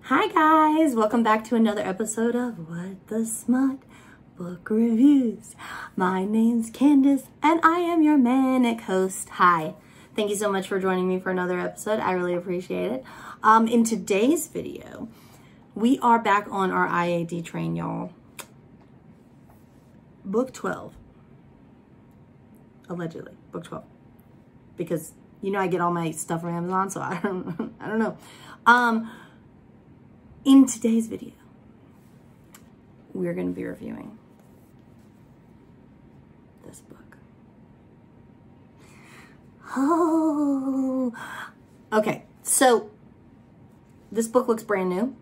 Hi guys, welcome back to another episode of What the Smut Book Reviews. My name's Candace and I am your manic host. Hi, thank you so much for joining me for another episode. I really appreciate it. In today's video, we are back on our IAD train, y'all. Book 12. Allegedly, book 12. Because, you know, I get all my stuff from Amazon, so I don't know. In today's video, we're going to be reviewing this book. Oh, okay. So this book looks brand new,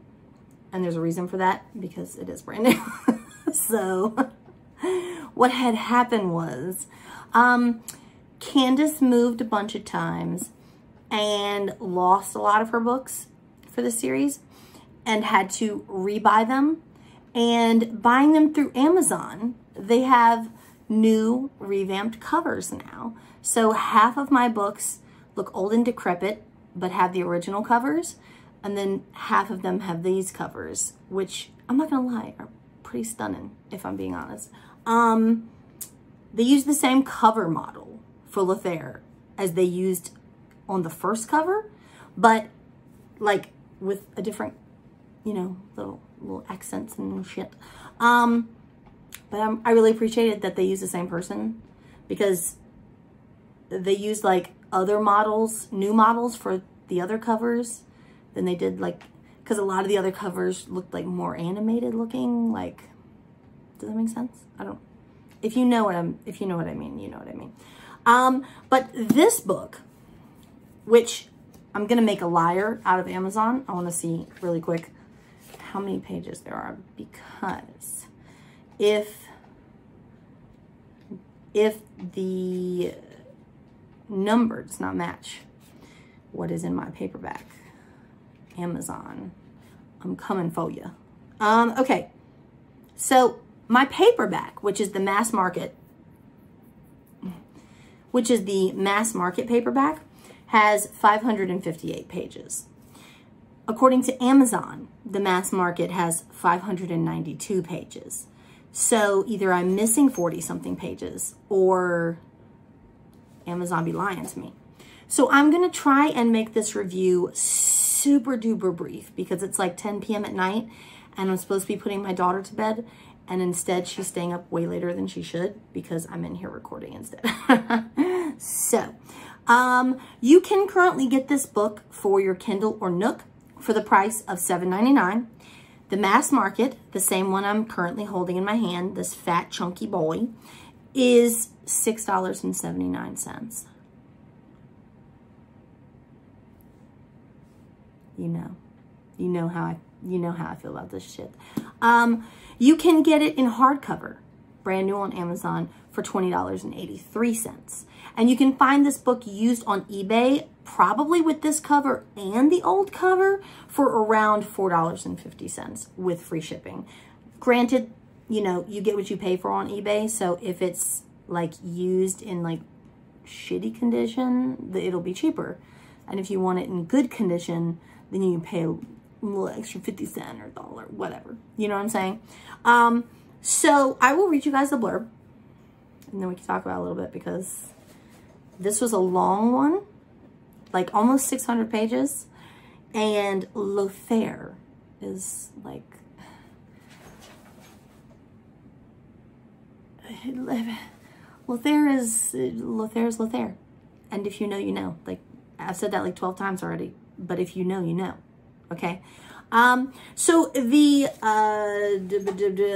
and there's a reason for that because it is brand new. So what had happened was, Candace moved a bunch of times and lost a lot of her books for the series and had to rebuy them. And buying them through Amazon, they have new revamped covers now. So half of my books look old and decrepit, but have the original covers. And then half of them have these covers, which I'm not gonna lie, are pretty stunning, if I'm being honest. They use the same cover model for Lothaire as they used on the first cover, but like with a different, you know, little accents and shit. But I really appreciated that they used the same person because they used like other models, new models for the other covers than they did, like, because a lot of the other covers looked like more animated looking. Like, does that make sense? I don't. If you know what I mean, you know what I mean. But this book, which I'm gonna make a liar out of Amazon. I want to see really quick how many pages there are, because if the number does not match what is in my paperback, Amazon, I'm coming for you. Okay, so my paperback, which is the mass market paperback, has 558 pages. According to Amazon, the mass market has 592 pages. So either I'm missing 40-something pages or Amazon be lying to me. So I'm gonna try and make this review super duper brief because it's like 10 p.m. at night and I'm supposed to be putting my daughter to bed, and instead she's staying up way later than she should because I'm in here recording instead. So, you can currently get this book for your Kindle or Nook for the price of $7.99. The mass market, the same one I'm currently holding in my hand, this fat chunky boy, is $6.79. You know how I feel about this shit. You can get it in hardcover, brand new on Amazon, for $20.83. And you can find this book used on eBay, probably with this cover and the old cover, for around $4.50 with free shipping. Granted, you know, you get what you pay for on eBay. So if it's like used in like shitty condition, it'll be cheaper. And if you want it in good condition, then you can pay a little extra 50 cents or $1, whatever. You know what I'm saying? So I will read you guys the blurb and then we can talk about it a little bit, because this was a long one, like almost 600 pages. And Lothaire is like, Lothaire's Lothaire. And if you know, you know. Like, I've said that like 12 times already, but if you know, you know. Okay. So the,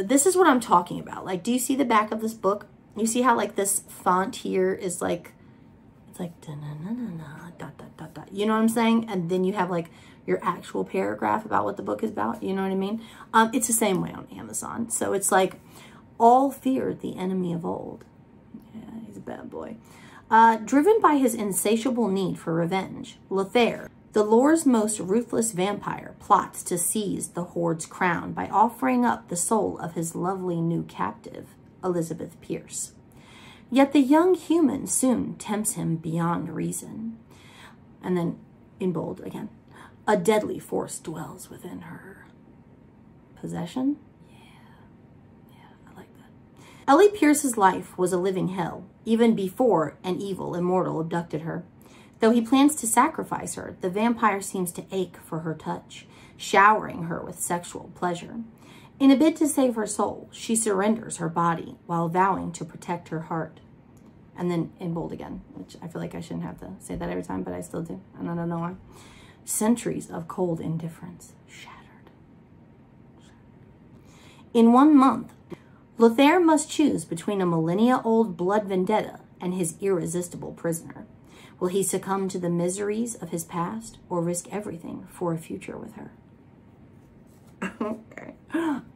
this is what I'm talking about. Like, do you see the back of this book? You see how like this font here is like, it's like, da -na -na -na -na, dot, dot, dot, dot. You know what I'm saying? And then you have like your actual paragraph about what the book is about. You know what I mean? It's the same way on Amazon. So it's like, all feared the enemy of old. Yeah, he's a bad boy. Driven by his insatiable need for revenge, Lothaire, the lore's most ruthless vampire, plots to seize the Horde's crown by offering up the soul of his lovely new captive, Elizabeth Pierce. Yet the young human soon tempts him beyond reason. And then, in bold again, A deadly force dwells within her. Possession? Yeah, I like that. Ellie Pierce's life was a living hell, even before an evil immortal abducted her. Though he plans to sacrifice her, the vampire seems to ache for her touch, showering her with sexual pleasure. In a bid to save her soul, she surrenders her body while vowing to protect her heart. And then in bold again, which I feel like I shouldn't have to say that every time, but I still do, and I don't know why. Centuries of cold indifference shattered. In 1 month, Lothaire must choose between a millennia-old blood vendetta and his irresistible prisoner. Will he succumb to the miseries of his past or risk everything for a future with her?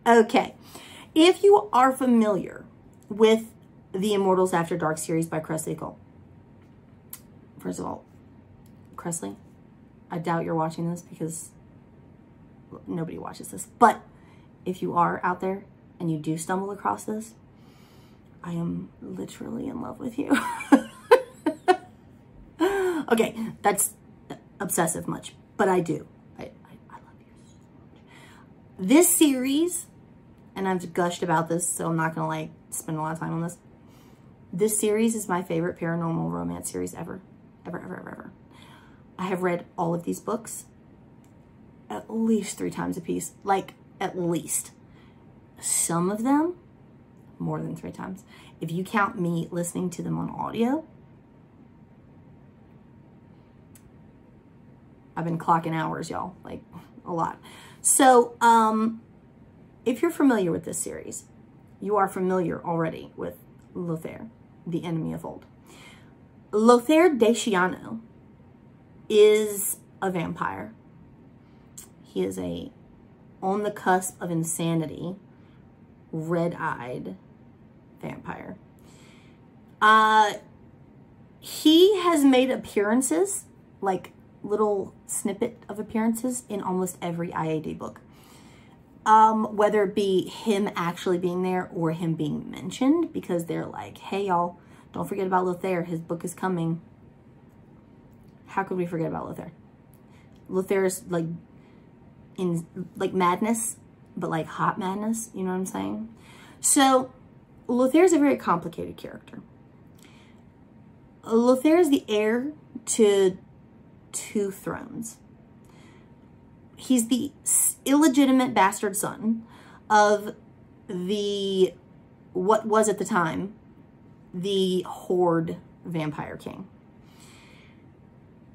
Okay. If you are familiar with the Immortals After Dark series by Kresley, first of all, Kresley, I doubt you're watching this because nobody watches this. But if you are out there and you do stumble across this, I am literally in love with you. Okay, that's obsessive much, but I do. I love you so much. This series, and I've gushed about this, so I'm not going to like spend a lot of time on this. This series is my favorite paranormal romance series ever. Ever, ever, ever, ever. I have read all of these books at least 3 times a piece. Like, at least. Some of them, more than 3 times. If you count me listening to them on audio, I've been clocking hours, y'all. Like, a lot. So, if you're familiar with this series, you are familiar already with Lothaire, the enemy of old. Lothaire Daciano is a vampire. He is a on the cusp of insanity, red-eyed vampire. He has made appearances, like little snippet of appearances in almost every IAD book. Whether it be him actually being there or him being mentioned, because they're like, hey y'all, don't forget about Lothaire, his book is coming. How could we forget about Lothaire? Lothaire's like in like madness, but like hot madness, you know what I'm saying? So Lothaire's a very complicated character. Lothaire is the heir to 2 thrones. He's the illegitimate bastard son of the, what was at the time, the Horde vampire king.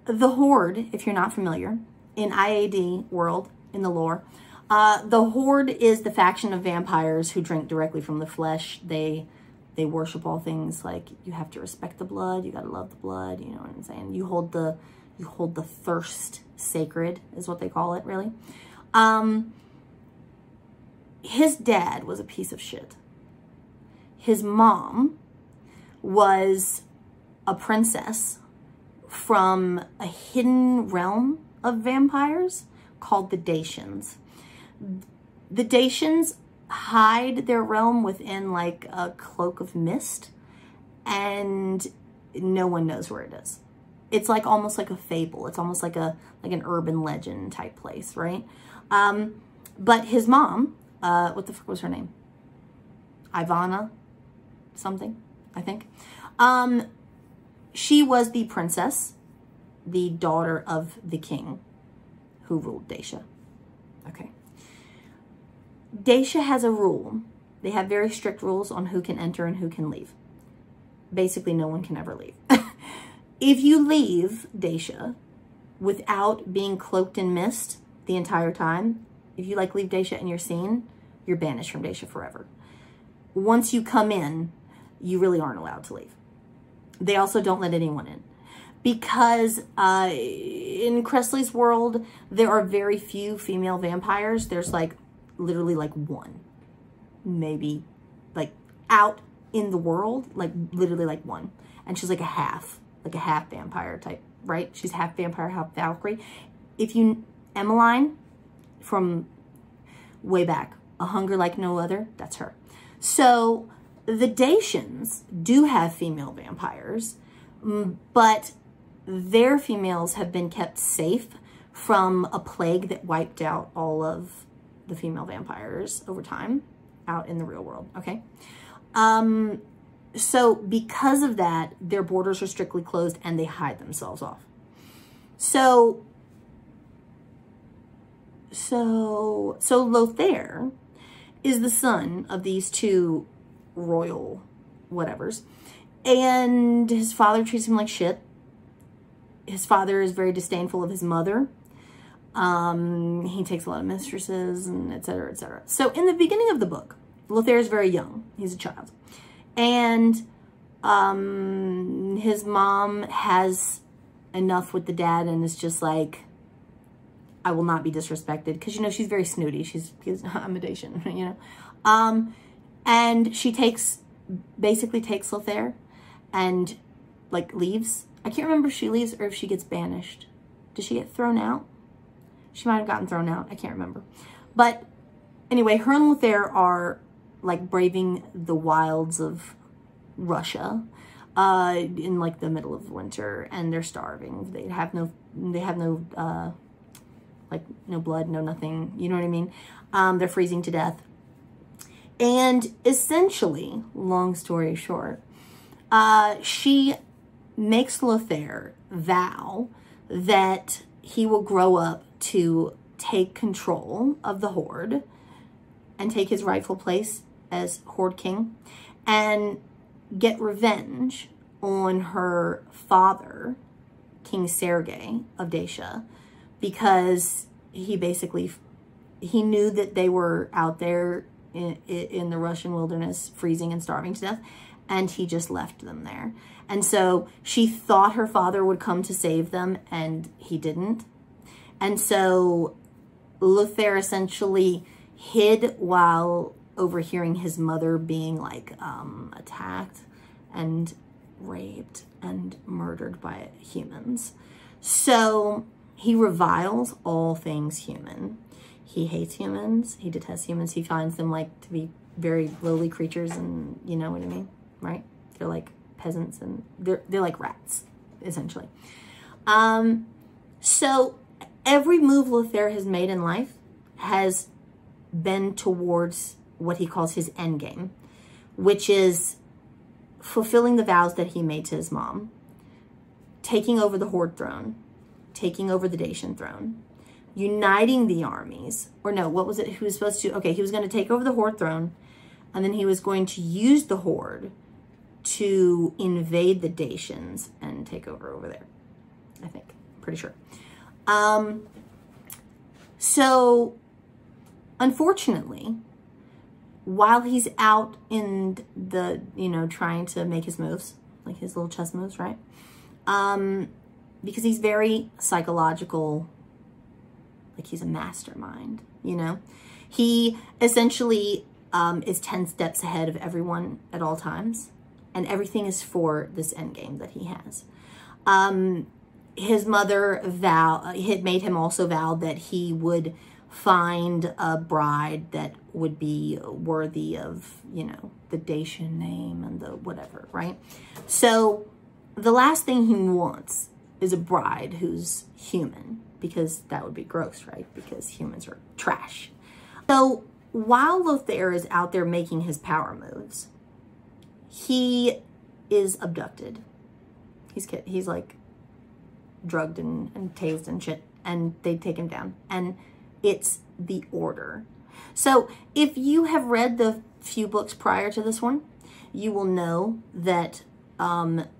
The Horde, if you're not familiar, in IAD world, in the lore, the Horde is the faction of vampires who drink directly from the flesh. They worship all things like you have to respect the blood, you gotta love the blood, you know what I'm saying? You hold the thirst sacred, is what they call it, really. His dad was a piece of shit. His mom was a princess from a hidden realm of vampires called the Dacians. The Dacians hide their realm within like a cloak of mist, and no one knows where it is. It's like almost like a fable. It's almost like an urban legend type place, right? But his mom, what the fuck was her name? Ivana something, I think. She was the princess, the daughter of the king who ruled Dacia. Okay. Dacia has a rule. They have very strict rules on who can enter and who can leave. Basically, no one can ever leave. If you leave Dacia without being cloaked in mist the entire time, if you like leave Dacia and you're seen, you're banished from Dacia forever. Once you come in, you really aren't allowed to leave. They also don't let anyone in. Because in Kresley's world, there are very few female vampires. There's like literally like 1. Maybe like out in the world, like literally like 1. And she's like a half vampire type, right? She's half vampire, half Valkyrie. If you, Emmeline from way back, A Hunger Like No Other, that's her. So the Dacians do have female vampires, but their females have been kept safe from a plague that wiped out all of the female vampires over time out in the real world, okay? So because of that, their borders are strictly closed and they hide themselves off. So Lothaire is the son of these two royal whatevers, and his father treats him like shit. His father is very disdainful of his mother. He takes a lot of mistresses, and et cetera, et cetera. So in the beginning of the book, Lothaire is very young. He's a child. And his mom has enough with the dad and is just like, I will not be disrespected. Because, you know, she's very snooty. She's I'm a Dacian, you know. And she basically takes Lothaire and, like, leaves. I can't remember if she leaves or if she gets banished. Does she get thrown out? She might have gotten thrown out. I can't remember. But anyway, her and Lothaire are, like, braving the wilds of Russia in, like, the middle of winter, and they're starving. They have no like, no blood, no nothing, you know what I mean? They're freezing to death. And essentially, long story short, she makes Lothaire vow that he will grow up to take control of the Horde and take his rightful place as Horde King and get revenge on her father, King Sergei of Dacia, because he knew that they were out there in the Russian wilderness freezing and starving to death, and he just left them there. And so she thought her father would come to save them, and he didn't. And so Lothaire essentially hid while overhearing his mother being, like, attacked and raped and murdered by humans. So he reviles all things human. He hates humans. He detests humans. He finds them, like, to be very lowly creatures, and you know what I mean, right? They're like peasants, and they're like rats, essentially. So every move Lothaire has made in life has been towards what he calls his end game, which is fulfilling the vows that he made to his mom, taking over the Horde throne, taking over the Dacian throne, uniting the armies, or no, what was it he was supposed to, okay, he was going to take over the Horde throne, and then he was going to use the Horde to invade the Dacians and take over there, I think, pretty sure. So, unfortunately, while he's out in the, you know, trying to make his moves, like his little chess moves, right? Because he's very psychological, like he's a mastermind, you know? He essentially is 10 steps ahead of everyone at all times, and everything is for this end game that he has. His mother had made him also vow that he would find a bride that would be worthy of, you know, the Dacian name and the whatever, right? So the last thing he wants is a bride who's human, because that would be gross, right? Because humans are trash. So while Lothaire is out there making his power moves, he is abducted. He's like drugged and tased and shit, and they take him down. And it's the Order. So if you have read the few books prior to this one, you will know that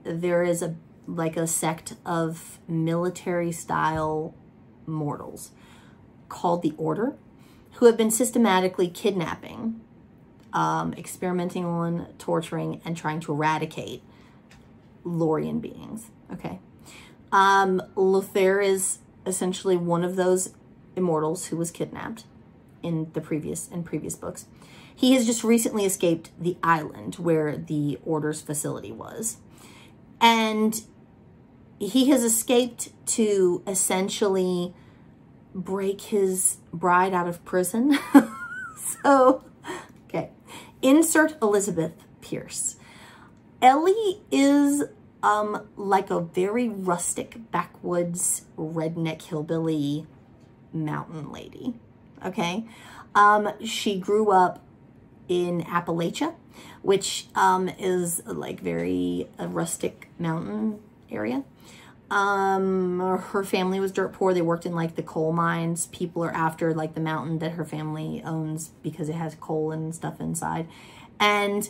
there is a sect of military style mortals called the Order, who have been systematically kidnapping, experimenting on, torturing, and trying to eradicate Lorian beings, okay? Lothaire is essentially one of those immortals who was kidnapped in previous books. He has just recently escaped the island where the Order's facility was. And he has escaped to essentially break his bride out of prison. So, okay. Insert Elizabeth Pierce. Ellie is like a very rustic backwoods redneck hillbilly mountain lady. Okay. She grew up in Appalachia, which is like very rustic mountain area. Her family was dirt poor. They worked in like the coal mines. People are after like the mountain that her family owns because it has coal and stuff inside. And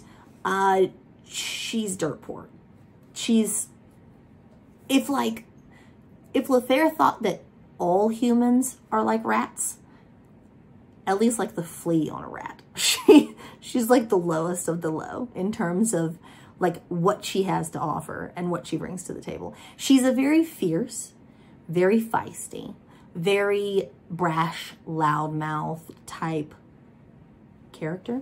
she's dirt poor. If Lothaire thought that all humans are like rats, at least like the flea on a rat, she's like the lowest of the low in terms of like what she has to offer and what she brings to the table. She's a very fierce, very feisty, very brash, loudmouth type character.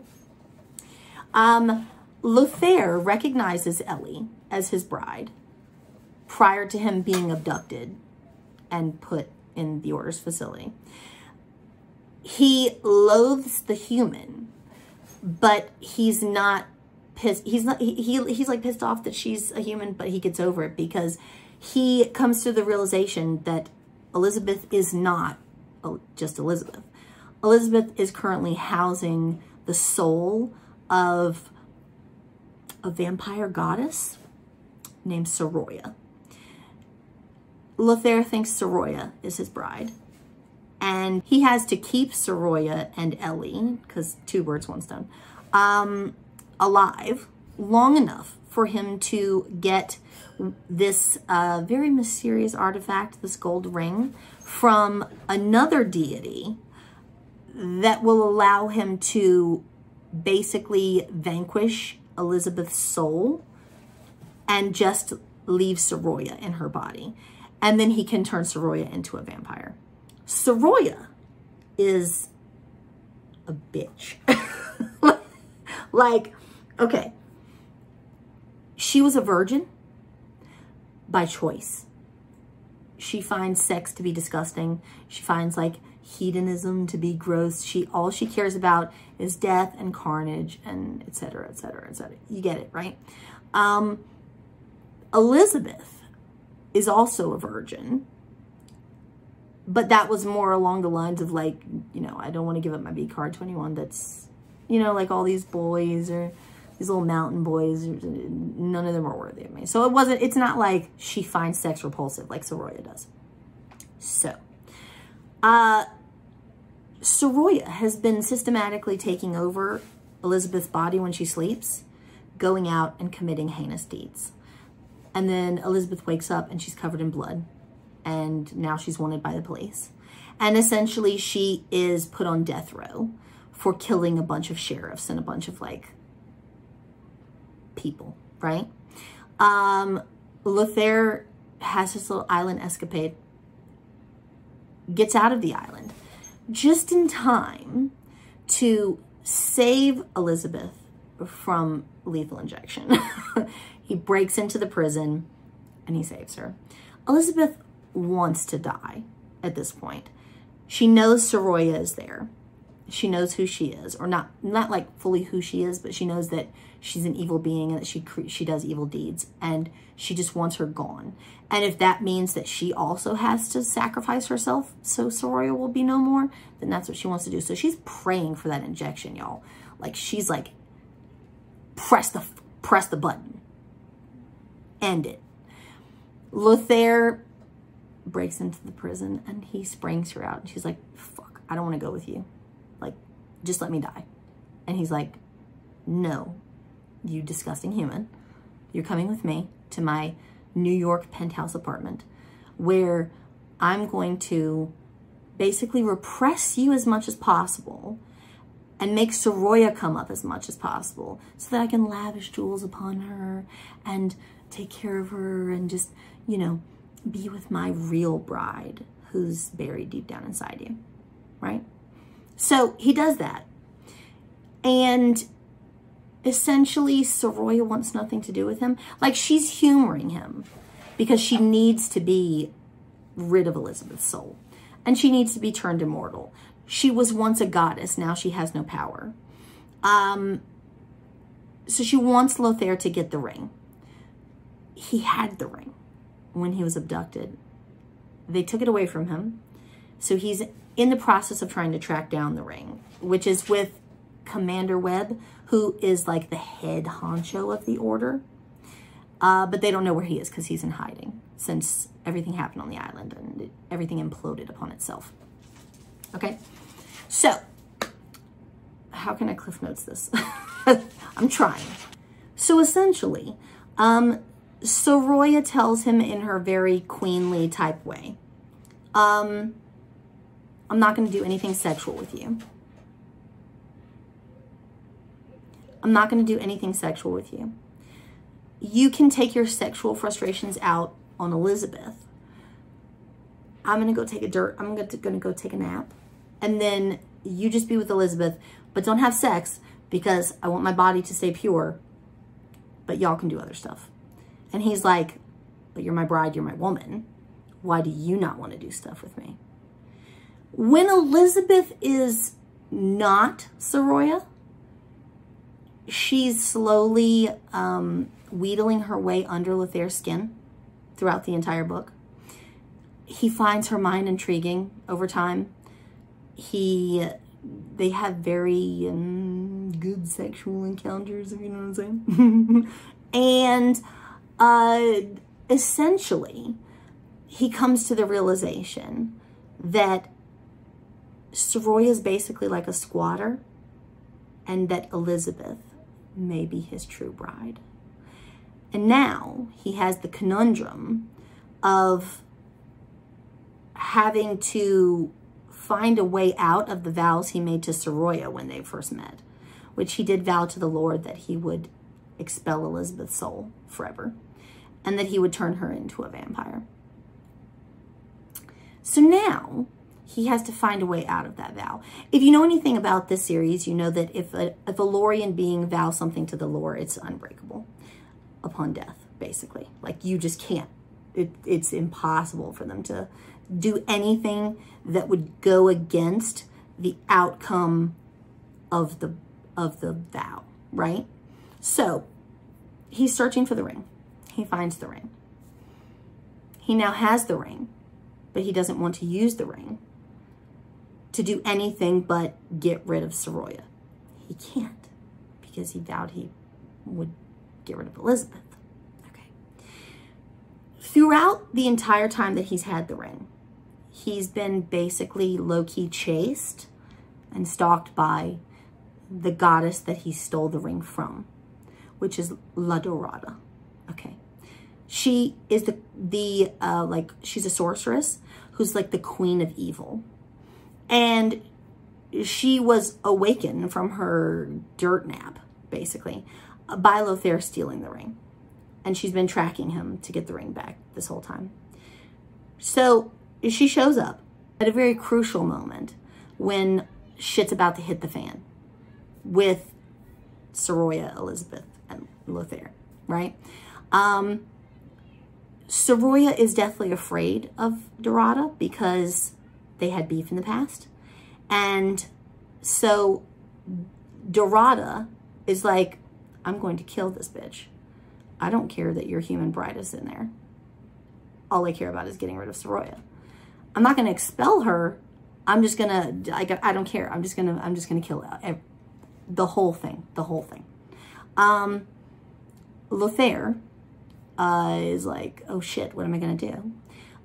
Lothaire recognizes Ellie as his bride prior to him being abducted and put in the Order's facility. He loathes the human, but he's not pissed. He's like pissed off that she's a human, but he gets over it because he comes to the realization that Elizabeth is not just Elizabeth. Elizabeth is currently housing the soul of a vampire goddess named Soroya. Lothaire thinks Soroya is his bride, and he has to keep Soroya and Ellie, because 2 birds, 1 stone, alive long enough for him to get this very mysterious artifact, this gold ring, from another deity that will allow him to basically vanquish Elizabeth's soul and just leave Soroya in her body. And then he can turn Soroya into a vampire. Soroya is a bitch. Like, okay. She was a virgin by choice. She finds sex to be disgusting. She finds like hedonism to be gross. All she cares about is death and carnage and et cetera, et cetera, et cetera. You get it, right? Elizabeth is also a virgin, but that was more along the lines of like, you know, I don't want to give up my B card to anyone that's, you know, like all these boys or these little mountain boys, none of them are worthy of me. So it's not like she finds sex repulsive like Soroya does. So, Soroya has been systematically taking over Elizabeth's body when she sleeps, going out and committing heinous deeds. And then Elizabeth wakes up and she's covered in blood, and now she's wanted by the police. And essentially she is put on death row for killing a bunch of sheriffs and a bunch of like people, right? Lothaire has his little island escapade, gets out of the island just in time to save Elizabeth from lethal injection. He breaks into the prison and he saves her. Elizabeth wants to die at this point. She knows Soroya is there. She knows who she is, or not like fully who she is, but she knows that she's an evil being and that she does evil deeds, and she just wants her gone. And if that means that she also has to sacrifice herself so Soroya will be no more, then that's what she wants to do. So she's praying for that injection, y'all. Like she's like, press the button. End it. Lothaire breaks into the prison and he springs her out. And she's like, fuck, I don't want to go with you. Like, just let me die. And he's like, no, you disgusting human. You're coming with me to my New York penthouse apartment where I'm going to basically repress you as much as possible and make Soroya come up as much as possible so that I can lavish jewels upon her and take care of her and just, you know, be with my real bride who's buried deep down inside you, right? So he does that. And essentially Soroya wants nothing to do with him. Like she's humoring him because she needs to be rid of Elizabeth's soul and she needs to be turned immortal. She was once a goddess. Now she has no power. So she wants Lothaire to get the ring. he had the ring when he was abducted. They took it away from him. So he's in the process of trying to track down the ring, which is with Commander Webb, who is like the head honcho of the order. But they don't know where he is because he's in hiding since everything happened on the island and everything imploded upon itself. Okay, so how can I Cliff Notes this? I'm trying. So essentially, Soroya tells him in her very queenly type way, I'm not going to do anything sexual with you. I'm not going to do anything sexual with you. You can take your sexual frustrations out on Elizabeth. I'm going to go take I'm going to go take a nap. And then you just be with Elizabeth, but don't have sex because I want my body to stay pure. But y'all can do other stuff. And he's like, but you're my bride, you're my woman. Why do you not want to do stuff with me? When Elizabeth is not Soroya, she's slowly wheedling her way under Lothaire's skin throughout the entire book. He finds her mind intriguing over time. They have very good sexual encounters, if you know what I'm saying. And essentially, he comes to the realization that Soroya is basically like a squatter and that Elizabeth may be his true bride. And now he has the conundrum of having to find a way out of the vows he made to Soroya when they first met, which he did vow to the Lord that he would expel Elizabeth's soul forever and that he would turn her into a vampire. So now he has to find a way out of that vow. If you know anything about this series, you know that if a Lorien being vows something to the lore, it's unbreakable upon death, basically. Like, you just can't. It's impossible for them to do anything that would go against the outcome of the vow, right? So he's searching for the ring. He finds the ring. He now has the ring, but he doesn't want to use the ring to do anything but get rid of Soroya. He can't because he vowed he would get rid of Elizabeth. Okay. Throughout the entire time that he's had the ring, he's been basically low-key chased and stalked by the goddess that he stole the ring from, which is La Dorada. Okay. She is she's a sorceress who's like the queen of evil. And she was awakened from her dirt nap, basically, by Lothaire stealing the ring. And she's been tracking him to get the ring back this whole time. So she shows up at a very crucial moment when shit's about to hit the fan with Soroya, Elizabeth, and Lothaire, right? Soroya is deathly afraid of Dorada because they had beef in the past. And so Dorada is like, I'm going to kill this bitch. I don't care that your human bride is in there. All I care about is getting rid of Soroya. I'm not going to expel her. I'm just going to, I don't care. I'm just going to kill her. The whole thing. Lothaire is like, oh shit, what am I going to do?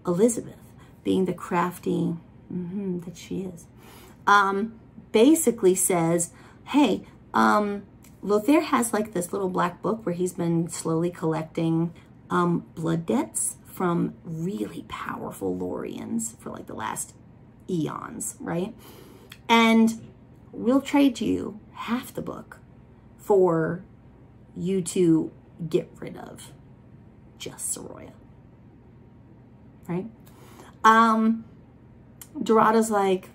Elizabeth, being the crafty that she is, basically says, hey, Lothaire has like this little black book where he's been slowly collecting blood debts from really powerful Loriens for like the last eons, right? And we'll trade you half the book for you to get rid of just Soroya, right? Dorada's like,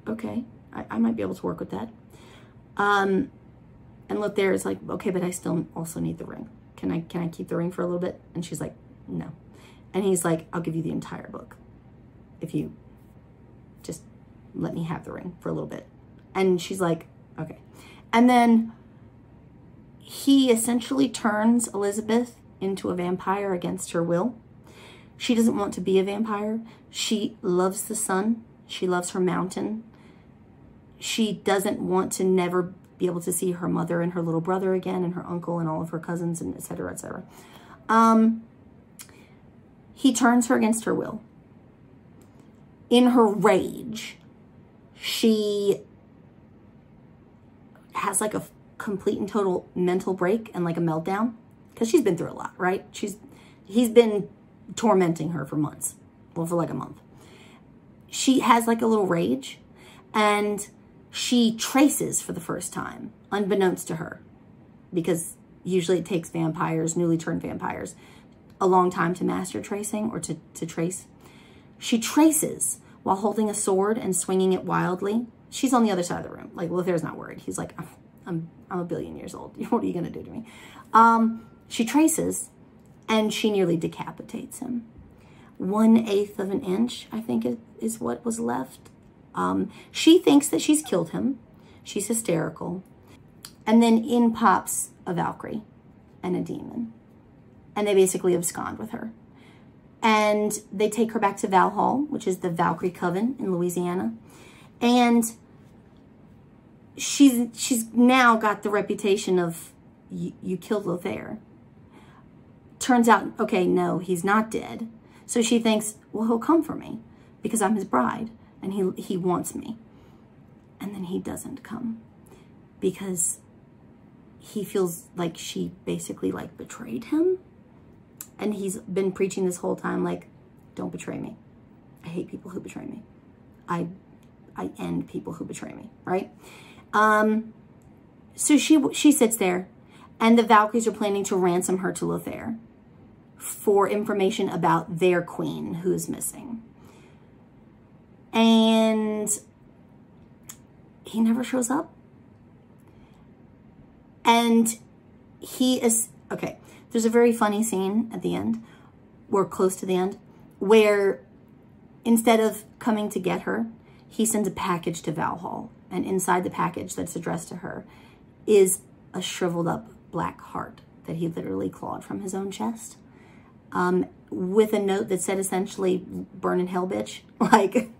okay, I might be able to work with that. And Lothaire is like, okay, but I still also need the ring. Can I keep the ring for a little bit? And she's like, no. And he's like, I'll give you the entire book if you just let me have the ring for a little bit. And she's like, okay. And then he essentially turns Elizabeth into a vampire against her will. She doesn't want to be a vampire. She loves the sun. She loves her mountain. She doesn't want to never be able to see her mother and her little brother again, and her uncle and all of her cousins, and et cetera, et cetera. He turns her against her will. In her rage, she has like a complete and total mental break and like a meltdown, because she's been through a lot, right? He's been tormenting her for months. Well, for like a month. She has like a little rage, and she traces for the first time, unbeknownst to her, because usually it takes vampires, newly turned vampires, a long time to master tracing, or to trace. She traces while holding a sword and swinging it wildly. She's on the other side of the room. Like, Lothaire's not worried. He's like, I'm a billion years old. What are you going to do to me? She traces, and she nearly decapitates him. 1/8 of an inch, I think, is what was left. She thinks that she's killed him. She's hysterical. And then in pops a Valkyrie and a demon. And they basically abscond with her. And they take her back to Valhall, which is the Valkyrie Coven in Louisiana. And she's now got the reputation of, you killed Lothaire. Turns out, okay, no, he's not dead. So she thinks, well, he'll come for me because I'm his bride and he wants me. And then he doesn't come because he feels like she basically like betrayed him. And he's been preaching this whole time, like, don't betray me. I hate people who betray me. I end people who betray me, right? So she sits there, and the Valkyries are planning to ransom her to Lothaire for information about their queen who's missing. And he never shows up. And he is, okay, there's a very funny scene at the end, or close to the end, where instead of coming to get her, he sends a package to Valhall. And inside the package that's addressed to her is a shriveled up black heart that he literally clawed from his own chest. With a note that said essentially, burn in hell, bitch. Like,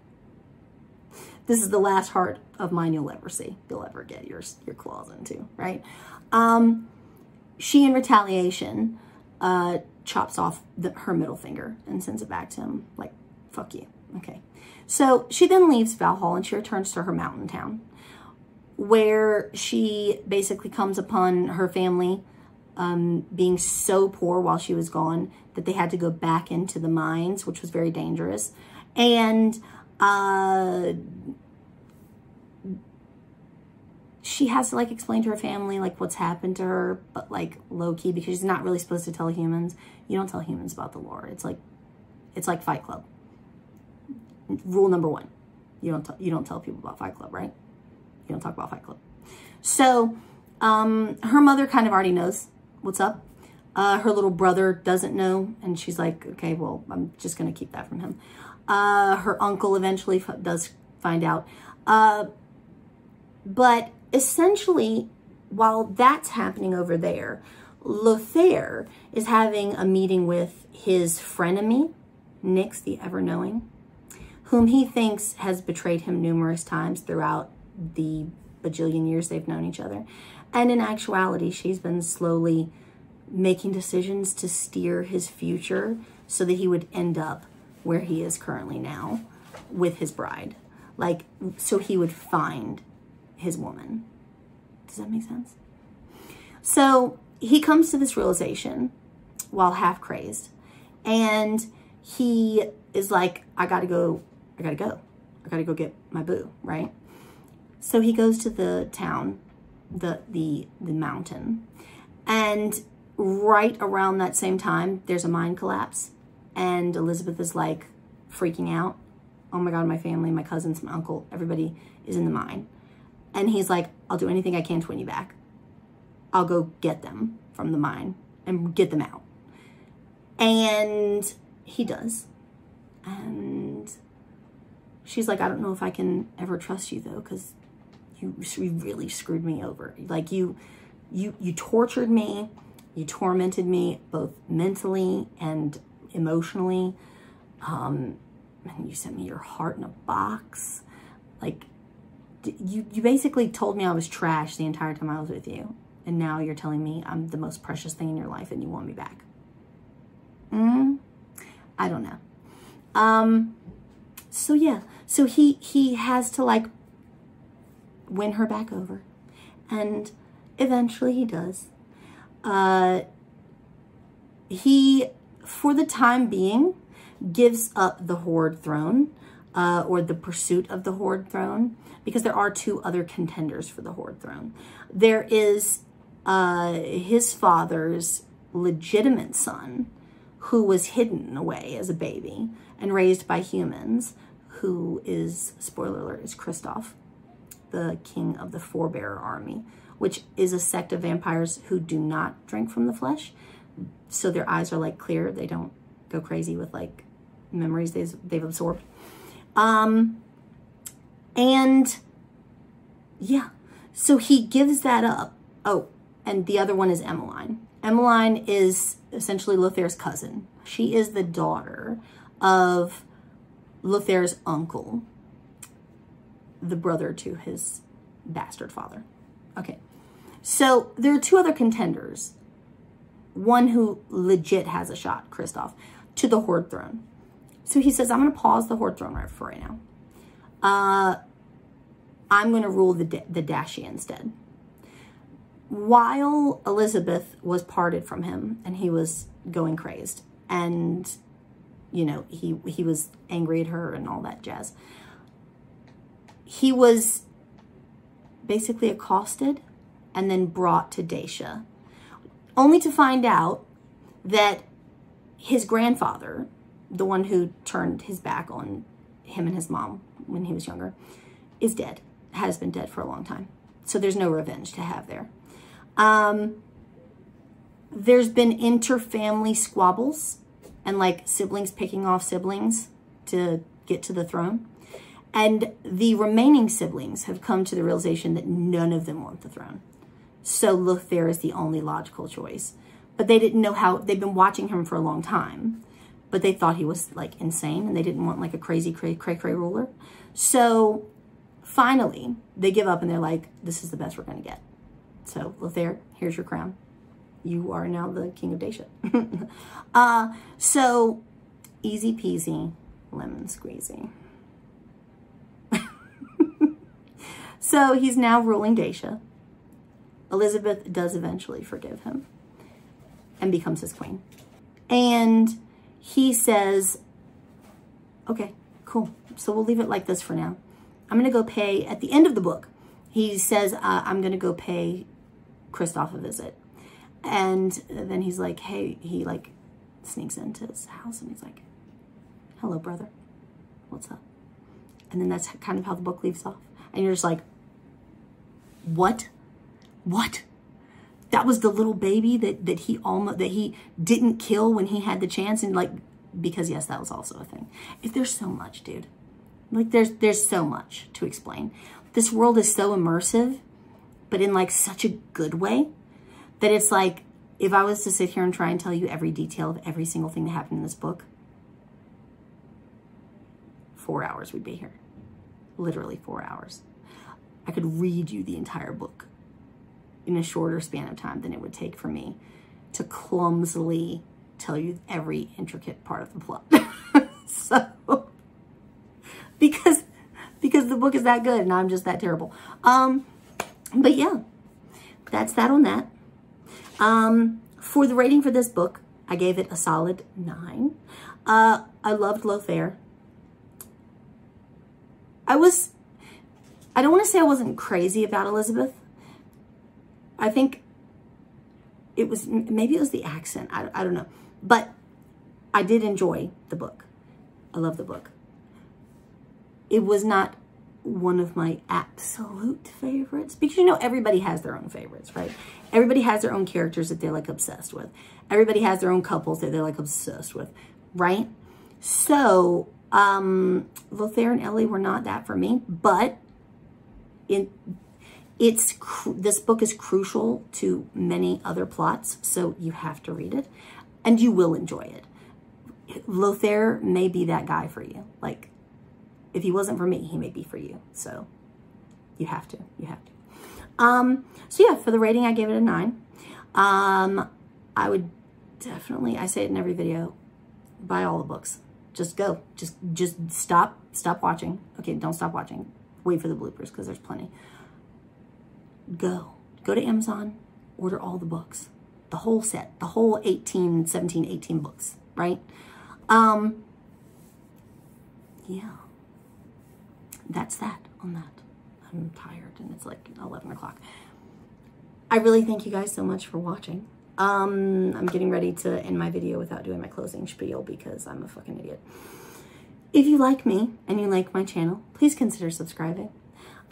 this is the last heart of mine you'll ever see. You'll ever get your claws into, right? She, in retaliation, chops off her middle finger and sends it back to him. Like, fuck you. Okay. So she then leaves Valhall and she returns to her mountain town, where she basically comes upon her family being so poor while she was gone that they had to go back into the mines, which was very dangerous. And she has to like explain to her family like what's happened to her, but like low-key, because she's not really supposed to tell humans. You don't tell humans about the lore. It's like Fight Club. Rule number 1. You don't tell people about Fight Club, right? You don't talk about Fight Club. So her mother kind of already knows what's up. Her little brother doesn't know, and she's like, okay, well, I'm just going to keep that from him. Her uncle eventually does find out. But essentially, while that's happening over there, Lothaire is having a meeting with his frenemy, Nyx the Ever-Knowing, whom he thinks has betrayed him numerous times throughout the bajillion years they've known each other. And in actuality, she's been slowly making decisions to steer his future so that he would end up where he is currently now with his bride. Like, so he would find his woman. Does that make sense? So he comes to this realization while half crazed, and he is like, I gotta go get my boo, right? So he goes to the town, the mountain, and right around that same time, there's a mine collapse, and Elizabeth is like freaking out. Oh my God, my family, my cousins, my uncle, everybody is in the mine. And he's like, I'll do anything I can to win you back. I'll go get them from the mine and get them out. And he does. And she's like, I don't know if I can ever trust you though, because you really screwed me over. Like, you You tortured me. You tormented me both mentally and emotionally. And you sent me your heart in a box. Like, you basically told me I was trash the entire time I was with you. And now you're telling me I'm the most precious thing in your life and you want me back. I don't know. So yeah, so he has to like win her back over. And eventually he does. He, for the time being, gives up the Horde throne, or the pursuit of the Horde throne, because there are two other contenders for the Horde throne. There is his father's legitimate son, who was hidden away as a baby and raised by humans, who is, spoiler alert, is Kristoff, the king of the Forebearer army, which is a sect of vampires who do not drink from the flesh. So their eyes are like clear. They don't go crazy with like memories they've absorbed. And yeah, so he gives that up. Oh, and the other one is Emmeline. Emmeline is essentially Lothaire's cousin. She is the daughter of Lothaire's uncle, the brother to his bastard father. Okay, so there are two other contenders. One who legit has a shot, Kristoff, to the Horde throne. So he says, I'm going to pause the Horde throne for right now. I'm going to rule the Dashi instead. While Elizabeth was parted from him and he was going crazed and, you know, he was angry at her and all that jazz, he was basically accosted and then brought to Dacia, only to find out that his grandfather, the one who turned his back on him and his mom when he was younger, is dead, has been dead for a long time. So there's no revenge to have there. There's been inter-family squabbles and like siblings picking off siblings to get to the throne. And the remaining siblings have come to the realization that none of them want the throne. So Lothaire is the only logical choice. But they didn't know how, they've been watching him for a long time, but they thought he was like insane and they didn't want like a crazy cray-cray ruler. So finally they give up and they're like, this is the best we're going to get. So Lothaire, here's your crown. You are now the king of Dacia. So easy peasy, lemon squeezy. So he's now ruling Dacia. Elizabeth does eventually forgive him and becomes his queen. And he says, okay, cool. So we'll leave it like this for now. I'm going to go pay, at the end of the book, he says, I'm going to go pay Kristoff a visit. And then he's like, hey, he like sneaks into his house and he's like, hello, brother. What's up? And then that's kind of how the book leaves off. And you're just like, what? What? That was the little baby that he didn't kill when he had the chance, and like, because yes, that was also a thing. If there's so much, dude. Like there's so much to explain. This world is so immersive, but in like such a good way that it's like, if I was to sit here and try and tell you every detail of every single thing that happened in this book, 4 hours we'd be here. Literally 4 hours. I could read you the entire book in a shorter span of time than it would take for me to clumsily tell you every intricate part of the plot. So, because the book is that good and I'm just that terrible. But yeah, that's that on that. For the rating for this book, I gave it a solid 9. I loved Lothaire. I don't want to say I wasn't crazy about Elizabeth. I think it was, maybe it was the accent. I don't know. But I did enjoy the book. I love the book. It was not one of my absolute favorites, because you know everybody has their own favorites, right? Everybody has their own characters that they're like obsessed with. Everybody has their own couples that they're like obsessed with, right? So Lothaire and Ellie were not that for me, but in This book is crucial to many other plots, so you have to read it, and you will enjoy it. Lothaire may be that guy for you. Like, if he wasn't for me, he may be for you. So you have to. So yeah, for the rating, I gave it a 9. I would definitely, I say it in every video, buy all the books. Just go. Just stop watching. Okay, don't stop watching. Wait for the bloopers because there's plenty. Go to Amazon, order all the books, the whole set, the whole 17, 18 books, right? Yeah, that's that on that. I'm tired and it's like 11 o'clock. I really thank you guys so much for watching. I'm getting ready to end my video without doing my closing spiel because I'm a fucking idiot. If you like me and you like my channel, please consider subscribing.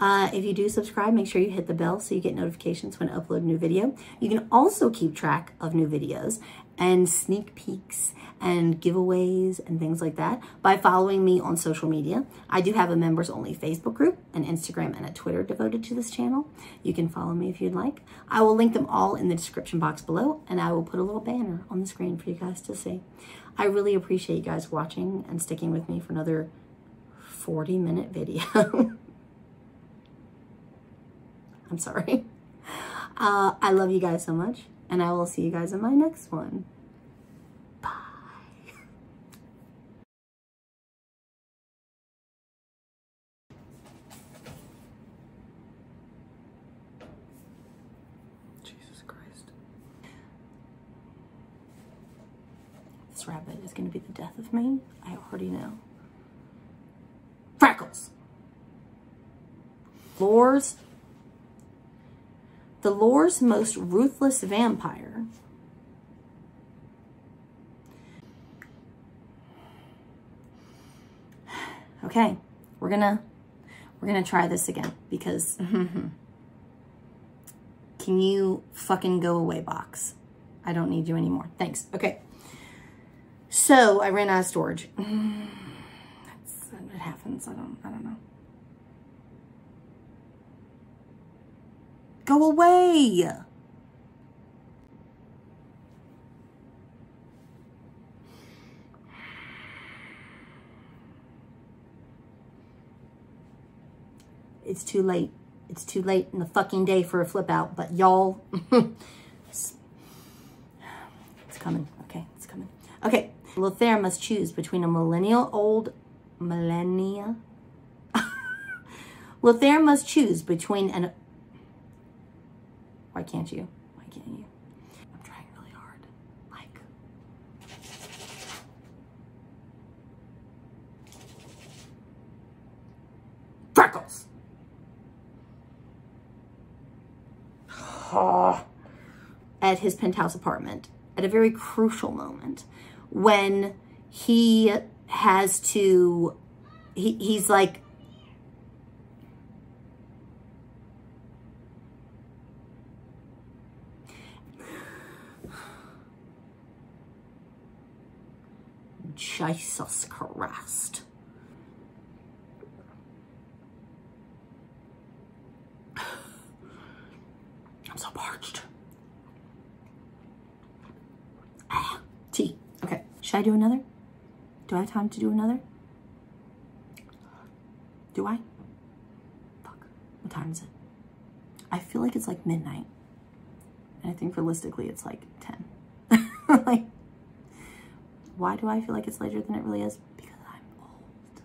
If you do subscribe, make sure you hit the bell so you get notifications when I upload a new video. You can also keep track of new videos and sneak peeks and giveaways and things like that by following me on social media. I do have a members only Facebook group, an Instagram, and a Twitter devoted to this channel. You can follow me if you'd like. I will link them all in the description box below, and I will put a little banner on the screen for you guys to see. I really appreciate you guys watching and sticking with me for another 40-minute video. I'm sorry. I love you guys so much, and I will see you guys in my next one. Bye. Jesus Christ. This rabbit is going to be the death of me. I already know. Freckles. The lore's most ruthless vampire. Okay, we're gonna try this again because can you fucking go away, box? I don't need you anymore. Thanks. Okay. So I ran out of storage. It happens. I don't know. Go away. It's too late. It's too late in the fucking day for a flip out, but y'all, it's coming. Okay, it's coming. Okay, Lothaire must choose between a millennia. Lothaire must choose between an... Why can't you? Why can't you? I'm trying really hard. Like... Freckles! At his penthouse apartment at a very crucial moment when he has to... He's like... Jesus Christ. I'm so parched. Tea. Okay. Should I do another? Do I have time to do another? Do I? Fuck. What time is it? I feel like it's like midnight. And I think realistically it's like 10. Like, why do I feel like it's later than it really is? Because I'm old.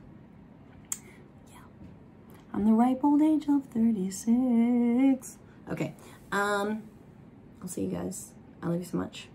Yeah. I'm the ripe old age of 36. Okay. I'll see you guys. I love you so much.